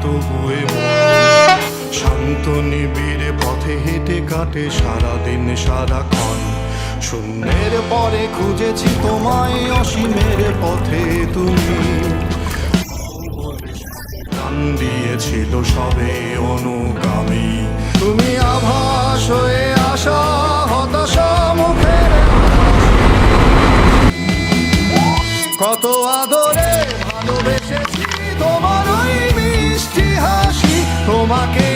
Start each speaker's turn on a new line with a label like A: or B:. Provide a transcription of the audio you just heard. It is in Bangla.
A: তবুয়ে শান্ত নিবিড় পথে হেঁটে কাটে সারাদিন সারাক্ষণ। শূন্যের পরে খুঁজেছি তোমায় অসীমের পথে, তুমি গান দিয়েছিল সবে অনুগামী। তুমি আভাস হয়ে আসা হতাশা মুখের কত আদরে ভালোবেসেছি তোমার ওই মিষ্টি হাসি। তোমাকে